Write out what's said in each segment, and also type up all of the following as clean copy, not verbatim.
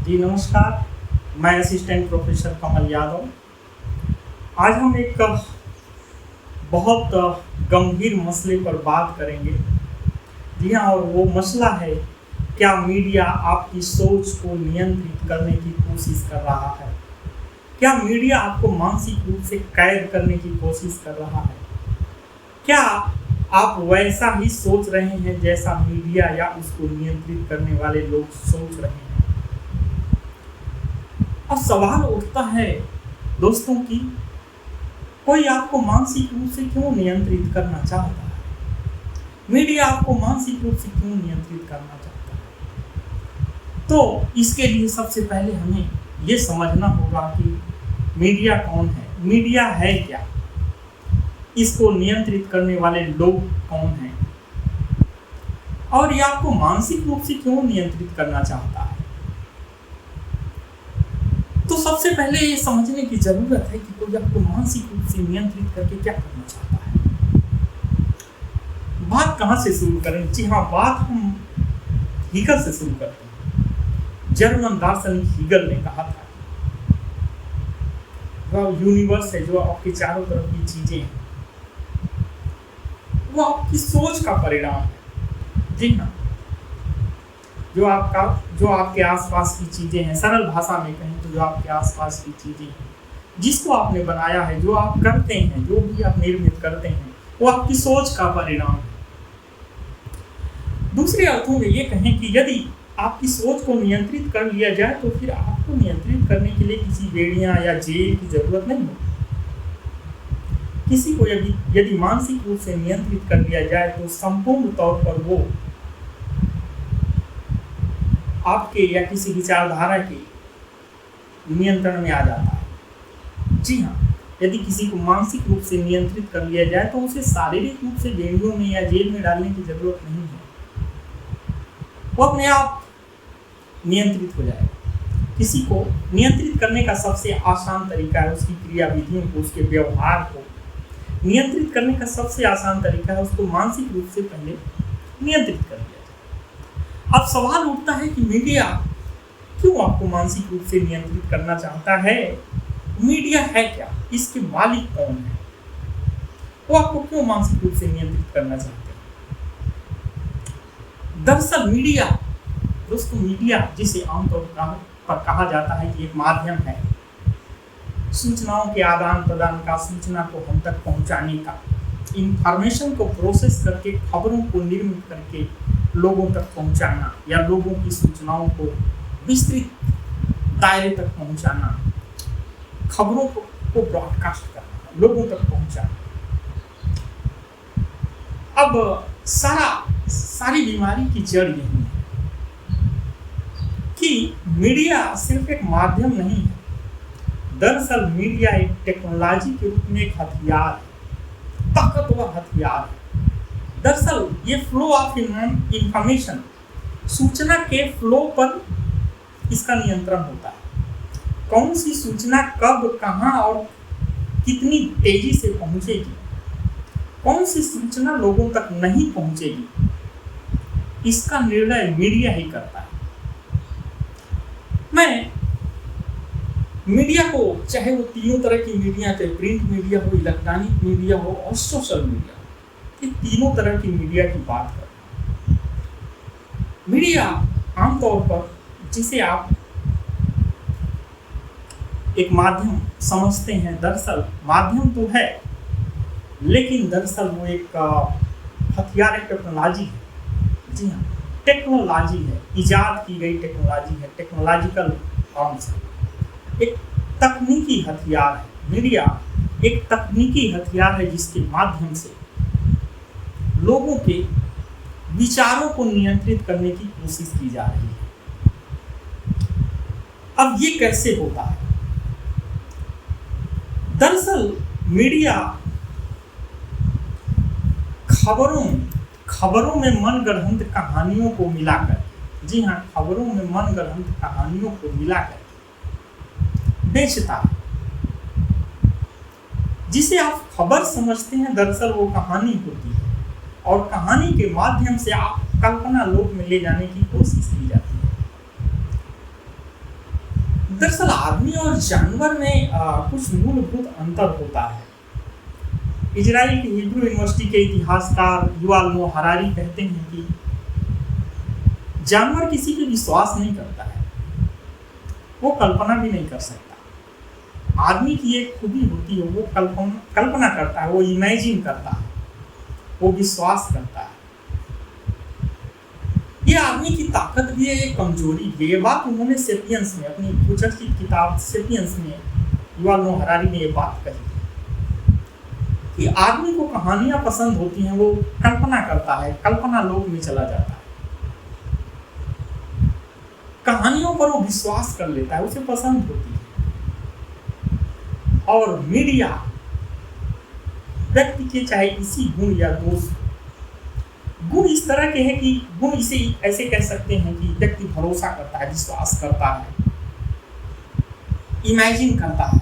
जी नमस्कार, मैं assistant professor कमल यादव। आज हम एक बहुत गंभीर मसले पर बात करेंगे। जी हाँ, और वो मसला है, क्या मीडिया आपकी सोच को नियंत्रित करने की कोशिश कर रहा है? क्या मीडिया आपको मानसिक रूप से कैद करने की कोशिश कर रहा है? क्या आप वैसा ही सोच रहे हैं जैसा मीडिया या उसको नियंत्रित करने वाले लोग सोच रहे हैं? अब सवाल उठता है दोस्तों कि कोई आपको मानसिक रूप से क्यों नियंत्रित करना चाहता है? मीडिया आपको मानसिक रूप से क्यों नियंत्रित करना चाहता है? तो इसके लिए सबसे पहले हमें ये समझना होगा कि मीडिया कौन है, मीडिया है क्या, इसको नियंत्रित करने वाले लोग कौन हैं, और ये आपको मानसिक रूप से क्यों नियंत्रित करना चाहता है। तो सबसे पहले ये समझने की जरूरत है कि कोई आपको मानसिक रूप से नियंत्रित करके क्या करना चाहता है। बात कहाँ से शुरू करें? जी हाँ, बात हम हीगल से शुरू करते हैं। जर्मन दार्शनिक हीगल ने कहा था, वह यूनिवर्स है जो आपके चारों तरफ की चीजें हैं, वो आपकी सोच का परिणाम है। जी हाँ, जो आपके आसपास की चीजें हैं, सरल भाषा में कहें तो जो आपके आसपास की चीजें हैं, जिसको आपने बनाया है, जो आप करते हैं, जो भी आप निर्मित करते हैं, वो आपकी सोच का परिणाम है। दूसरे अर्थों में ये कहें कि यदि आपकी सोच को नियंत्रित कर लिया जाए तो फिर आपको नियंत्रित करने के लिए किसी बेड़ियां या जेल की जरूरत नहीं होती। किसी को यदि मानसिक रूप से नियंत्रित कर लिया जाए तो संपूर्ण तौर पर वो आपके या किसी विचारधारा के नियंत्रण में आ जाता है। जी हाँ, यदि किसी को मानसिक रूप से नियंत्रित कर लिया जाए तो उसे शारीरिक रूप से बेड़ियों में या जेल में डालने की जरूरत नहीं है, वो अपने आप नियंत्रित हो जाएगा। किसी को नियंत्रित करने का सबसे आसान तरीका है उसकी क्रियाविधियों को, उसके व्यवहार को नियंत्रित करने का सबसे आसान तरीका है उसको मानसिक रूप से पहले नियंत्रित कर लिया जाए। अब सवाल उठता है कि मीडिया क्यों आपको मानसिक रूप से नियंत्रित करना चाहता है? मीडिया है क्या? इसके मालिक कौन है? वो आपको क्यों मानसिक रूप से नियंत्रित करना चाहते हैं? दरअसल मीडिया, दोस्तों, मीडिया जिसे आमतौर पर कहा जाता है कि एक माध्यम है सूचनाओं के आदान प्रदान का, सूचना को हम तक पहुंचाने का, इंफॉर्मेशन को प्रोसेस करके, खबरों को निर्मित करके लोगों तक पहुंचाना या लोगों की सूचनाओं को विस्तृत दायरे तक पहुंचाना, खबरों को ब्रॉडकास्ट करना, लोगों तक पहुंचाना। अब सारी बीमारी की जड़ यही है कि मीडिया सिर्फ एक माध्यम नहीं है। दरअसल मीडिया एक टेक्नोलॉजी के रूप में एक हथियार है, ताकतवर हथियार है। दरअसल ये फ्लो ऑफ इंफॉर्मेशन, सूचना के फ्लो पर इसका नियंत्रण होता है। कौन सी सूचना कब, कहां और कितनी तेजी से पहुंचेगी, कौन सी सूचना लोगों तक नहीं पहुंचेगी, इसका निर्णय मीडिया ही करता है। मैं मीडिया को, चाहे वो तीनों तरह की मीडिया, चाहे प्रिंट मीडिया हो, इलेक्ट्रॉनिक मीडिया हो और सोशल मीडिया, ये तीनों तरह की मीडिया की बात करते हैं। मीडिया आमतौर पर जिसे आप एक माध्यम समझते हैं, दरअसल माध्यम तो है, लेकिन दरअसल वो एक हथियार, एक टेक्नोलॉजी है। जी हाँ, टेक्नोलॉजी है, इजाद की गई टेक्नोलॉजी है, टेक्नोलॉजिकल आर्म्स है, एक तकनीकी हथियार है। मीडिया एक तकनीकी हथियार है जिसके माध्यम से लोगों के विचारों को नियंत्रित करने की कोशिश की जा रही है। अब ये कैसे होता है? दरअसल मीडिया खबरों में मनगढ़ंत कहानियों को मिलाकर, जी हाँ, खबरों में मनगढ़ंत कहानियों को मिलाकर बेचता है। जिसे आप खबर समझते हैं, दरअसल वो कहानी होती है, और कहानी के माध्यम से आप कल्पना लोक में ले जाने की कोशिश की जाती है। दरअसल आदमी और जानवर में कुछ मूलभूत अंतर होता है। इजराइल की हिब्रू यूनिवर्सिटी के इतिहासकार युवाल नोह हरारी कहते हैं कि जानवर किसी पे विश्वास नहीं करता है, वो कल्पना भी नहीं कर सकता। आदमी की एक खूबी होती है, वो कल्पना करता है, वो इमेजिन करता है, वो विश्वास करता है। ये आदमी की ताकत भी है, ये कमजोरी भी है। ये बात उन्होंने सेपियंस में, अपनी प्रचलित किताब सेपियंस में युवाल नोह हरारी ने ये बात कही कि आदमी को कहानियां पसंद होती हैं, वो कल्पना करता है, कल्पना लोक में चला जाता है, कहानियों पर वो विश्वास कर लेता है, उसे पसंद होती है। और मीडिया व्यक्ति के चाहे इसी गुण या दोष, गुण इस तरह के हैं कि गुण इसे ऐसे कह सकते हैं कि व्यक्ति भरोसा करता है, विश्वास करता है, इमेजिन करता है।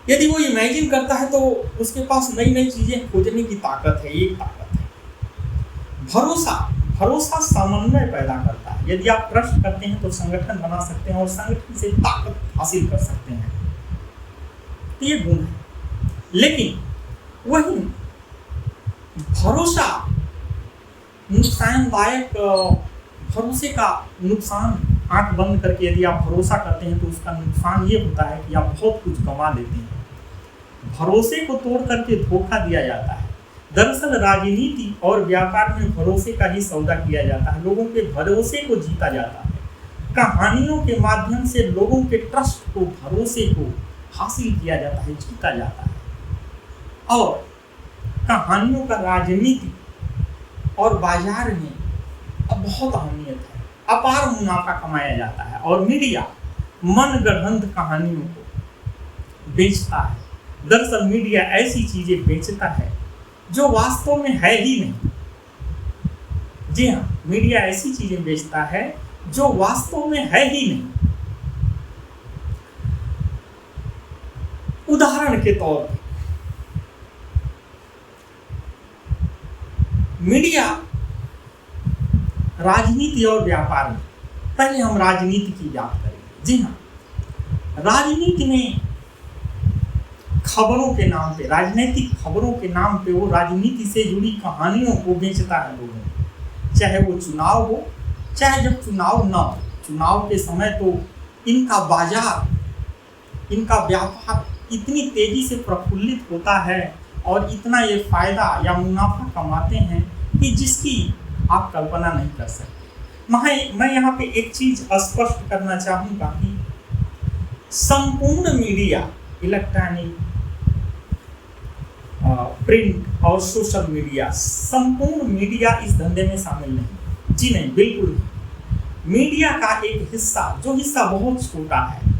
यदि वो इमेजिन करता है तो उसके पास नई नई चीजें खोजने की ताकत है, एक ताकत है। भरोसा समन्वय पैदा करता है। यदि आप ट्रस्ट करते हैं तो संगठन बना सकते हैं और संगठन से ताकत हासिल कर सकते हैं, तो ये गुण है। लेकिन वही भरोसा नुकसानदायक, भरोसे का नुकसान, आंख बंद करके यदि आप भरोसा करते हैं तो उसका नुकसान ये होता है कि आप बहुत कुछ गंवा देते हैं। भरोसे को तोड़ करके धोखा दिया जाता है। दरअसल राजनीति और व्यापार में भरोसे का ही सौदा किया जाता है, लोगों के भरोसे को जीता जाता है। कहानियों के माध्यम से लोगों के ट्रस्ट को, भरोसे को हासिल किया जाता है, जीता जाता है। और कहानियों का राजनीति और बाजार में अब बहुत अहमियत है, अपार मुनाफा कमाया जाता है। और मीडिया मनगढ़ंत कहानियों को बेचता है। दरअसल मीडिया ऐसी चीजें बेचता है जो वास्तव में है ही नहीं। जी हाँ, मीडिया ऐसी चीजें बेचता है जो वास्तव में है ही नहीं। उदाहरण के तौर पर मीडिया राजनीति और व्यापार में, पहले हम राजनीति की बात करेंगे। जी हाँ, राजनीति में खबरों के नाम पे, राजनीतिक खबरों के नाम पे वो राजनीति से जुड़ी कहानियों को बेचता है लोगों को। चाहे वो चुनाव हो, चाहे जब चुनाव ना हो। चुनाव के समय तो इनका बाजार, इनका व्यापार इतनी तेजी से प्रफुल्लित होता है और इतना ये फायदा या मुनाफा कमाते हैं कि जिसकी आप कल्पना नहीं कर सकते। मैं यहाँ पे एक चीज स्पष्ट करना चाहूँगा कि संपूर्ण मीडिया, इलेक्ट्रॉनिक, प्रिंट और सोशल मीडिया, संपूर्ण मीडिया इस धंधे में शामिल नहीं। जी नहीं, बिल्कुल नहीं। मीडिया का एक हिस्सा, जो हिस्सा बहुत छोटा है,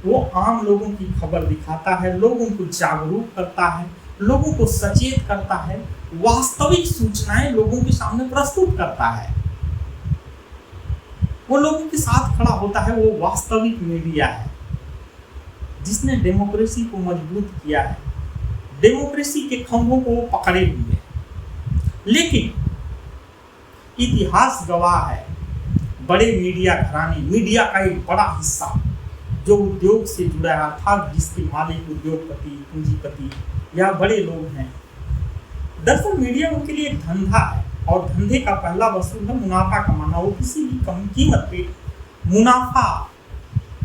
वो आम लोगों की खबर दिखाता है, लोगों को जागरूक करता है, लोगों को सचेत करता है, वास्तविक सूचनाएं लोगों के सामने प्रस्तुत करता है। वो लोगों के साथ खड़ा होता है, वो वास्तविक मीडिया है जिसने डेमोक्रेसी को मजबूत किया है, डेमोक्रेसी के खंभों को पकड़े हुए है। लेकिन इतिहास गवाह है, बड़े मीडिया घराने, मीडिया का एक बड़ा हिस्सा जो उद्योग से जुड़ा है, अर्थात जिसके मालिक उद्योगपति, पूंजीपति या बड़े लोग हैं। दरअसल मीडिया उनके लिए एक धंधा है और धंधे का पहला वसूल है मुनाफा कमाना। वो किसी भी कम कीमत पे मुनाफा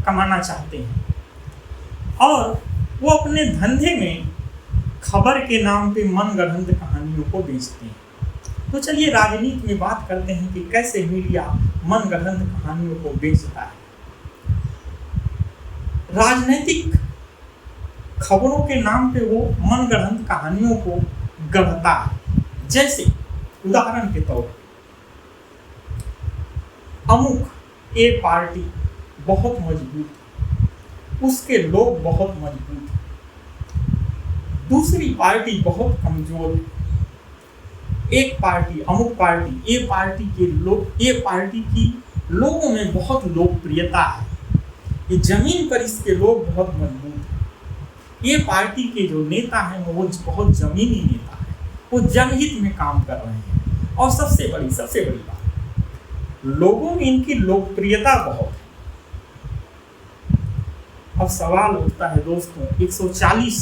कमाना चाहते हैं और वो अपने धंधे में खबर के नाम पे मनगढ़ंत कहानियों को बेचते हैं। तो चलिए राजनीति में बात करते हैं कि कैसे मीडिया मनगढ़ंत कहानियों को बेचता है। राजनीतिक खबरों के नाम पे वो मनगढ़ंत कहानियों को गढ़ता है। जैसे उदाहरण के तौर पर अमुक ए पार्टी बहुत मजबूत है, उसके लोग बहुत मजबूत हैं, दूसरी पार्टी बहुत कमजोर है। एक पार्टी, अमुक पार्टी, ए पार्टी के लोग, ए पार्टी की लोगों में बहुत लोकप्रियता है, ये जमीन पर इसके लोग बहुत मजबूत हैं। ये पार्टी के जो नेता हैं वो बहुत जमीनी नेता है, वो जनहित में काम कर रहे हैं। और सबसे बड़ी बात, लोगों में इनकी लोकप्रियता बहुत है। अब सवाल उठता है दोस्तों, 140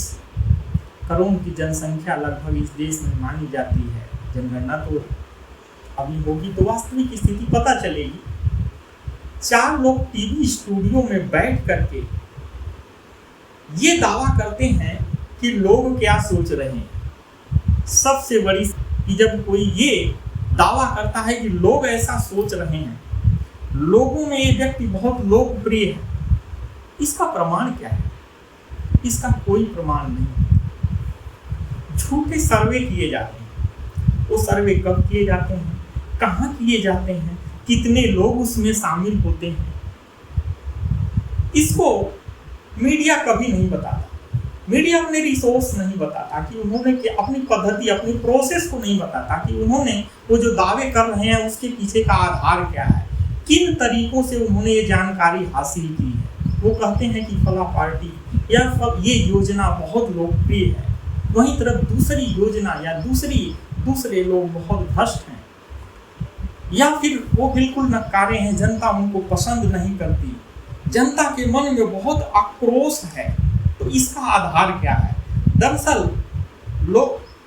करोड़ की जनसंख्या लगभग इस देश में मानी जाती है। जनगणना तो अभी होगी तो वास्तविक स्थिति पता चलेगी। 4 लोग टीवी स्टूडियो में बैठ करके ये दावा करते हैं कि लोग क्या सोच रहे हैं। सबसे बड़ी कि जब कोई ये दावा करता है कि लोग ऐसा सोच रहे हैं, लोगों में ये व्यक्ति बहुत लोकप्रिय है, इसका प्रमाण क्या है? इसका कोई प्रमाण नहीं। झूठे सर्वे किए जाते हैं। वो सर्वे कब किए जाते हैं, कहाँ किए जाते हैं, कितने लोग उसमें शामिल होते हैं, इसको मीडिया कभी नहीं बताता। मीडिया अपने रिसोर्स नहीं बताता कि उन्होंने अपनी पद्धति, अपनी प्रोसेस को नहीं बताता कि उन्होंने वो जो दावे कर रहे हैं उसके पीछे का आधार क्या है, किन तरीकों से उन्होंने ये जानकारी हासिल की है। वो कहते हैं कि फला पार्टी या ये योजना बहुत लोकप्रिय है, वहीं तरफ दूसरी योजना या दूसरे लोग बहुत भ्रष्ट हैं, या फिर वो बिल्कुल नकारे हैं, जनता उनको पसंद नहीं करती, जनता के मन में बहुत आक्रोश है। तो इसका आधार क्या है? दरअसल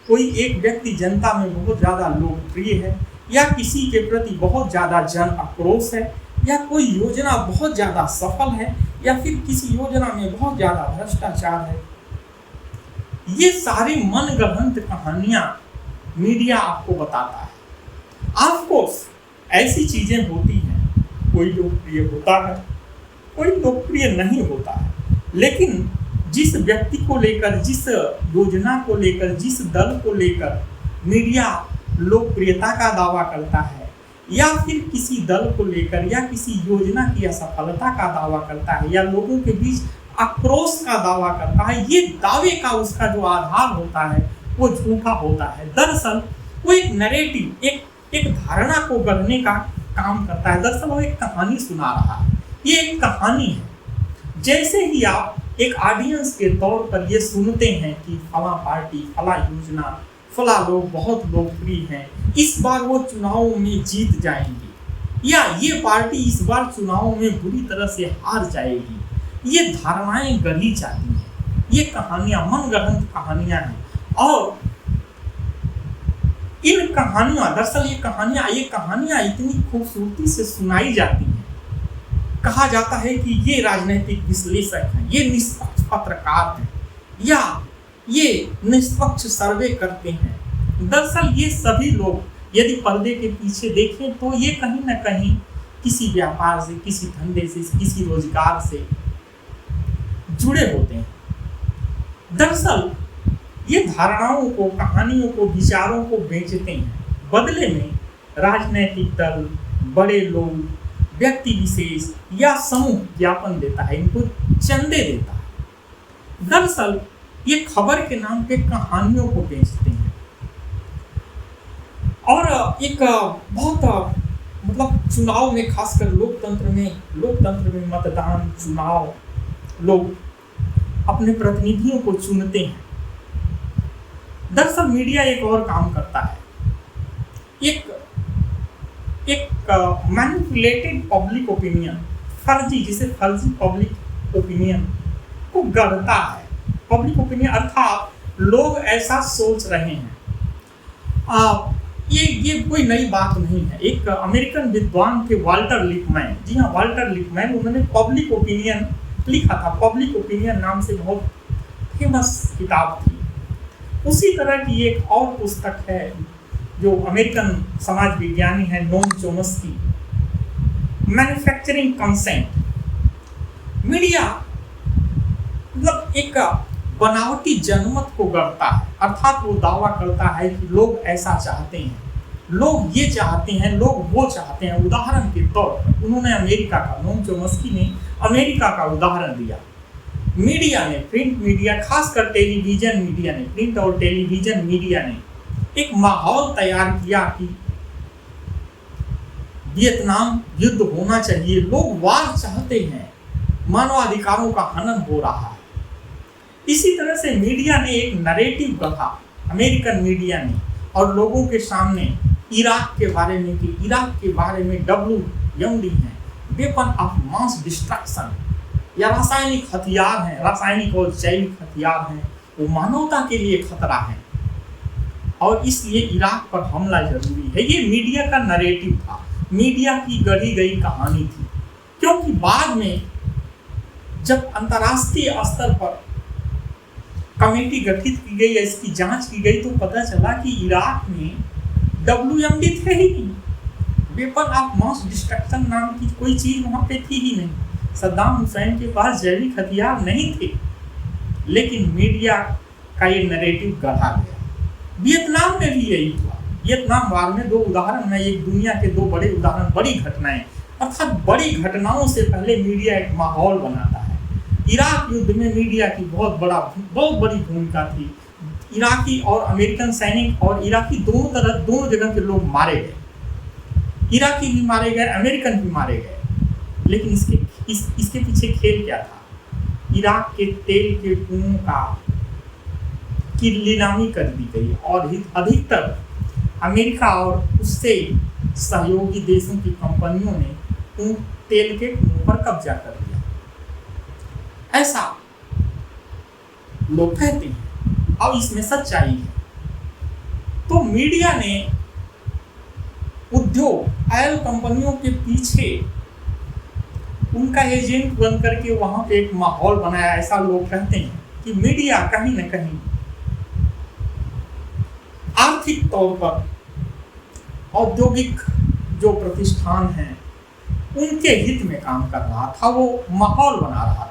कोई एक व्यक्ति जनता में बहुत ज़्यादा लोकप्रिय है, या किसी के प्रति बहुत ज़्यादा जन आक्रोश है, या कोई योजना बहुत ज़्यादा सफल है, या फिर किसी योजना में बहुत ज़्यादा भ्रष्टाचार है। ये सारी मनगढ़ंत कहानियाँ मीडिया आपको बताता है। ऑफकोर्स ऐसी चीज़ें होती हैं, कोई लोकप्रिय होता है, कोई लोकप्रिय नहीं होता है, लेकिन जिस व्यक्ति को लेकर, जिस योजना को लेकर, जिस दल को लेकर मीडिया लोकप्रियता का दावा करता है, या फिर किसी दल को लेकर या किसी योजना की असफलता का दावा करता है, या लोगों के बीच आक्रोश का दावा करता है, ये दावे का उसका जो आधार होता है वो झूठा होता है। दरअसल वो एक नैरेटिव, एक धारणा को गढ़ने का काम करता है। दरअसल वो एक कहानी सुना रहा है। ये एक कहानी है। जैसे ही आप एक ऑडियंस के तौर पर ये सुनते हैं कि फला पार्टी, फला योजना, फला लोग बहुत लोकप्रिय हैं, इस बार वो चुनावों में जीत जाएंगे, या ये पार्टी इस बार चुनावों में बुरी तरह से हार जाएगी, ये धारणाएं गढ़ी जाती हैं। ये कहानियां मनगढ़ंत कहानियां हैं, और इन कहानियां, दरअसल ये कहानियां इतनी खूबसूरती से सुनाई जाती हैं। कहा जाता है कि ये राजनीतिक विश्लेषक हैं, ये निष्पक्ष पत्रकार हैं, या ये निष्पक्ष सर्वे करते हैं। दरअसल ये सभी लोग यदि पर्दे के पीछे देखें तो ये कहीं ना कहीं किसी व्यापार से, किसी धंधे से, किसी रोजगार से जुड़े होते हैं। दरअसल ये धारणाओं को, कहानियों को, विचारों को बेचते हैं, बदले में राजनीतिक दल, बड़े लोग, व्यक्ति विशेष या समूह ज्ञापन देता है, इनको चंदे देता है। दरअसल ये खबर के नाम पे कहानियों को बेचते हैं। और एक बहुत मतलब चुनाव में, खासकर लोकतंत्र में मतदान, चुनाव, लोग अपने प्रतिनिधियों को चुनते हैं। दरअसल मीडिया एक और काम करता है, एक मैनिपुलेटेड पब्लिक ओपिनियन, फर्जी पब्लिक ओपिनियन को गढ़ता है। पब्लिक ओपिनियन अर्थात लोग ऐसा सोच रहे हैं। ये कोई नई बात नहीं है। एक अमेरिकन विद्वान थे वाल्टर लिपमैन, जी हाँ, वाल्टर लिपमैन, उन्होंने पब्लिक ओपिनियन लिखा था। पब्लिक ओपिनियन नाम से बहुत फेमस किताब थी। उसी तरह की एक और पुस्तक है जो अमेरिकन समाज विज्ञानी है नोम चोम्स्की, मैन्युफैक्चरिंग कंसेंट। मीडिया मतलब एक बनावटी जनमत को गढ़ता है, अर्थात वो दावा करता है कि लोग ऐसा चाहते हैं, लोग ये चाहते हैं, लोग वो चाहते हैं। उदाहरण के तौर पर उन्होंने अमेरिका का, नोम चोम्स्की ने अमेरिका का उदाहरण दिया। मीडिया ने, प्रिंट मीडिया, खासकर टेलीविजन मीडिया ने, प्रिंट और टेलीविजन मीडिया ने एक माहौल तैयार किया कि वियतनाम युद्ध होना चाहिए, लोग वार चाहते हैं, मानवाधिकारों का हनन हो रहा है। इसी तरह से मीडिया ने एक नैरेटिव गढ़ा, अमेरिकन मीडिया ने, और लोगों के सामने इराक के बारे में कि इराक के बारे में WMD है, वेपन ऑफ मास डिस्ट्रक्शन, या रासायनिक हथियार हैं, रासायनिक और जैविक हथियार हैं, वो मानवता के लिए खतरा है और इसलिए इराक पर हमला जरूरी है। ये मीडिया का नरेटिव था, मीडिया की गढ़ी गई कहानी थी, क्योंकि बाद में जब अंतर्राष्ट्रीय स्तर पर कमेटी गठित की गई, इसकी जांच की गई, तो पता चला कि इराक में WMD थे ही नहीं, वेपन ऑफ मास डिस्ट्रक्शन नाम की कोई चीज वहां पे थी ही नहीं। सद्दाम हुसैन के पास जैविक हथियार नहीं थे, लेकिन मीडिया का ये नैरेटिव गढ़ा गया। वियतनाम में भी यही हुआ। वियतनाम वार में 2 उदाहरण, मैं एक दुनिया के 2 बड़े उदाहरण, बड़ी घटनाएं, अर्थात बड़ी घटनाओं से पहले मीडिया एक माहौल बनाता है। इराक युद्ध में मीडिया की बहुत बड़ी भूमिका थी। इराकी और अमेरिकन सैनिक और इराकी दोनों जगह के लोग मारे गए, इराकी भी मारे गए, अमेरिकन भी मारे गए। लेकिन इसके पीछे खेल क्या था? इराक के तेल के कुओं की नीलामी कर दी गई और अधिकतर अमेरिका और उससे सहयोगी देशों की कंपनियों ने उन तेल के कुओं पर कब्जा कर लिया। ऐसा लोग कहते हैं, अब इसमें सच्चाई है। तो मीडिया ने उद्योग ऑयल कंपनियों के पीछे उनका एजेंट बन करके वहां पे एक माहौल बनाया। ऐसा लोग कहते हैं कि मीडिया कहीं न कहीं आर्थिक तौर पर औद्योगिक जो प्रतिष्ठान हैं उनके हित में काम कर रहा था, वो माहौल बना रहा था।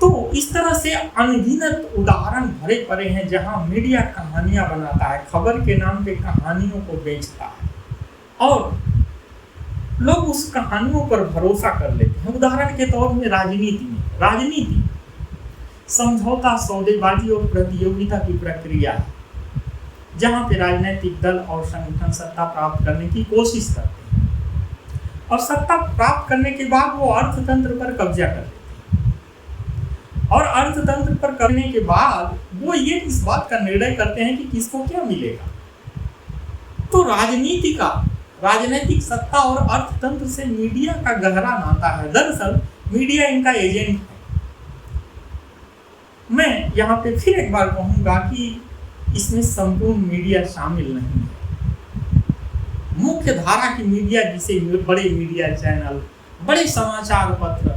तो इस तरह से अनगिनत उदाहरण भरे पड़े हैं जहां मीडिया कहानियां बनाता है, खबर के नाम पे कहानियों को बेचता है और लोग उस कहानियों पर भरोसा कर लेते हैं। उदाहरण के तौर में राजनीति समझौता, सौदेबाजी और प्रतियोगिता की प्रक्रिया है, जहां पे राजनीतिक दल और संगठन सत्ता प्राप्त करने की कोशिश करते हैं और सत्ता प्राप्त करने के बाद वो अर्थतंत्र पर कब्जा कर लेते हैं और अर्थतंत्र पर करने के बाद वो ये इस बात का निर्णय करते हैं कि किसको क्या मिलेगा। तो राजनीतिक सत्ता और अर्थतंत्र से मीडिया का गहरा नाता है। दरअसल मीडिया इनका एजेंट है। मैं यहाँ पे फिर एक बार कहूंगा कि इसमें संपूर्ण मीडिया शामिल नहीं है। मुख्य धारा की मीडिया, जिसे बड़े मीडिया चैनल, बड़े समाचार पत्र,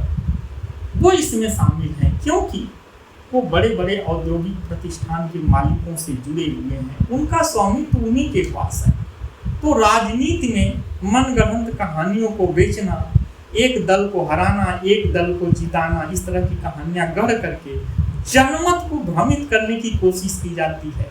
वो इसमें शामिल हैं, क्योंकि वो बड़े बड़े औद्योगिक प्रतिष्ठान के मालिकों से जुड़े हुए हैं, उनका स्वामित्व उन्हीं के पास है। तो राजनीति में मनगढ़ंत कहानियों को बेचना, एक दल को हराना, एक दल को जिताना, इस तरह की कहानियां गढ़ करके जनमत को भ्रमित करने की कोशिश की जाती है।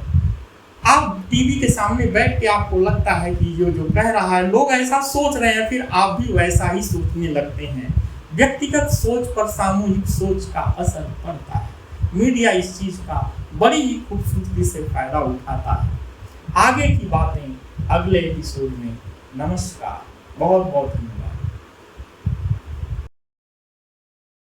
आप टीवी के सामने बैठ के आपको लगता है कि जो कह रहा है लोग ऐसा सोच रहे हैं, फिर आप भी वैसा ही सोचने लगते हैं। व्यक्तिगत सोच पर सामूहिक सोच का असर पड़ता है। मीडिया इस चीज का बड़ी ही खूबसूरती से फायदा उठाता है। आगे की बातें अगले एपिसोड में। नमस्कार, बहुत बहुत धन्यवाद।